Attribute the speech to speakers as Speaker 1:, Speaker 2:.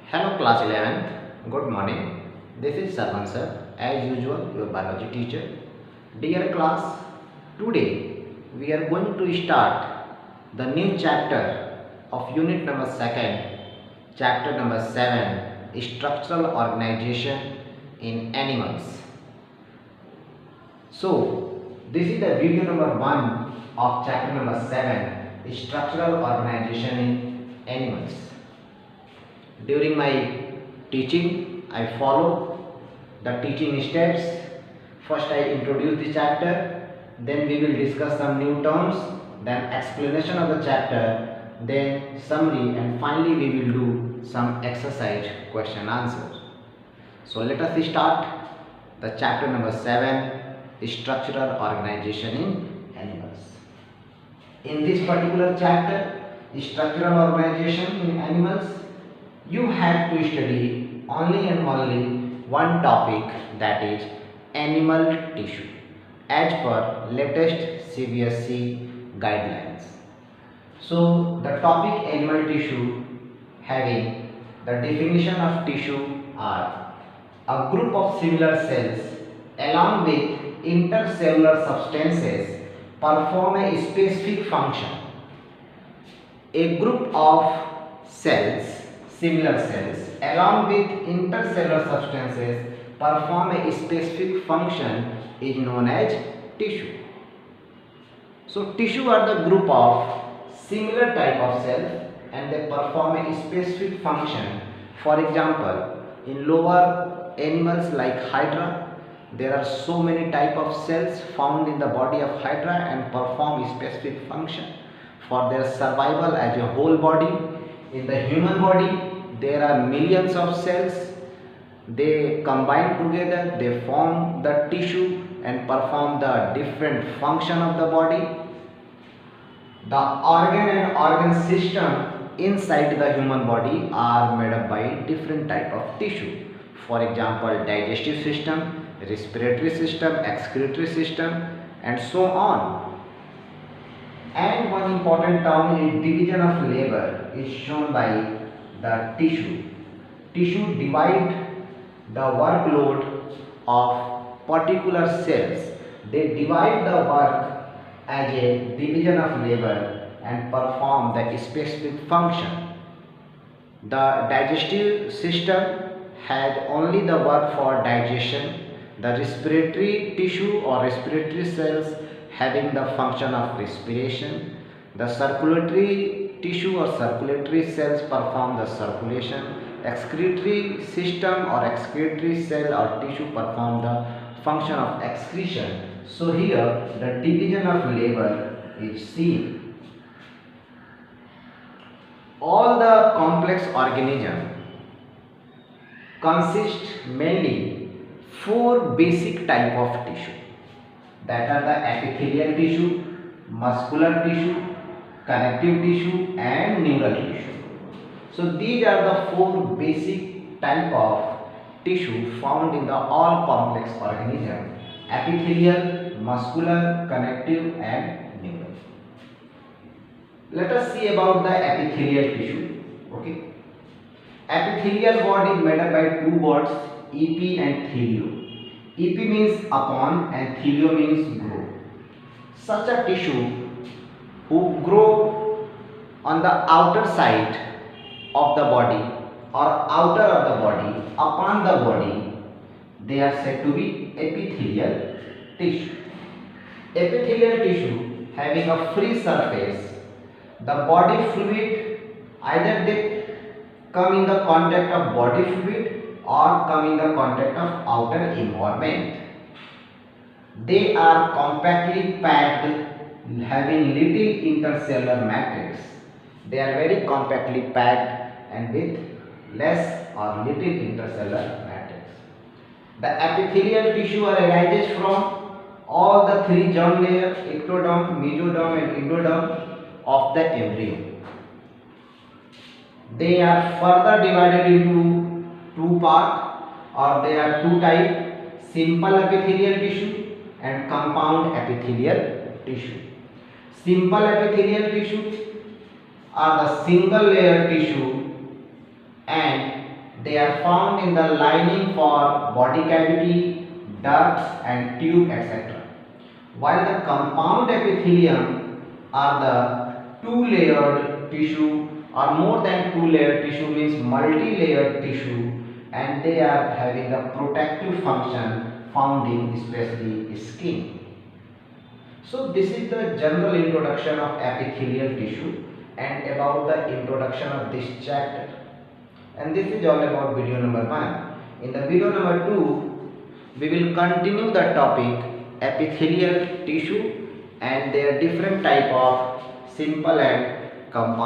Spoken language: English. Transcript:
Speaker 1: Hello class 11th, good morning. This is Sarvan sir, as usual your biology teacher. Dear class, today we are going to start the new chapter of unit number 2nd, chapter number 7, structural organization in animals. So, this is the video number 1 of chapter number 7, structural organization in animals. During my teaching, I follow the teaching steps. First, I introduce the chapter, then we will discuss some new terms, then explanation of the chapter, then summary, and finally we will do some exercise question answer. So, let us start the chapter number 7, structural organization in animals. In this particular chapter, structural organization in animals, you have to study only and only one topic, that is animal tissue, as per latest CBSE guidelines. So the topic animal tissue having the definition of tissue are a group of similar cells along with intercellular substances perform a specific function. A group of cells, similar cells, along with intercellular substances perform a specific function is known as tissue. So tissue are the group of similar type of cells and they perform a specific function. For example, in lower animals like hydra, there are so many type of cells found in the body of hydra and perform a specific function for their survival as a whole body. In the human body, there are millions of cells. They combine together, they form the tissue and perform the different function of the body. The organ and organ system inside the human body are made up by different type of tissue. For example, digestive system, respiratory system, excretory system, and so on. And one important term is division of labor is shown by the tissue. Tissue divide the workload of particular cells. They divide the work as a division of labor and perform the specific function. The digestive system has only the work for digestion. The respiratory tissue or respiratory cells having the function of respiration. The circulatory tissue or circulatory cells perform the circulation. Excretory system or excretory cell or tissue perform the function of excretion. So here the division of labor is seen. All the complex organisms consist mainly four basic type of tissue, that are the epithelial tissue, muscular tissue, connective tissue and neural tissue. So these are the four basic type of tissue found in the all complex organism: epithelial, muscular, connective and neural. Let us see about the epithelial tissue. Okay. Epithelial word is made up by two words, EP and thelio. EP means upon and thelio means grow. Such a tissue who grow on the outer side of the body or outer of the body, upon the body, they are said to be epithelial tissue. Epithelial tissue having a free surface, the body fluid, either they come in the contact of body fluid or come in the contact of outer environment. They are compactly packed, having little intercellular matrix. They are very compactly packed and with less or little intercellular matrix. The epithelial tissue arises from all the three germ layers, ectoderm, mesoderm and endoderm of the embryo. They are further divided into two parts, or they are two types: simple epithelial tissue and compound epithelial tissue. Simple epithelial tissue are the single layer tissue and They are found in the lining for body cavity, ducts and tube, etc. While the compound epithelium are the two-layered tissue or more than two-layered tissue means multi-layered tissue, and they are having a protective function found in especially skin. So this is the general introduction of epithelial tissue and about the introduction of this chapter. And this is all about video number 1. In the video number 2, we will continue the topic epithelial tissue and their different type of simple and compound.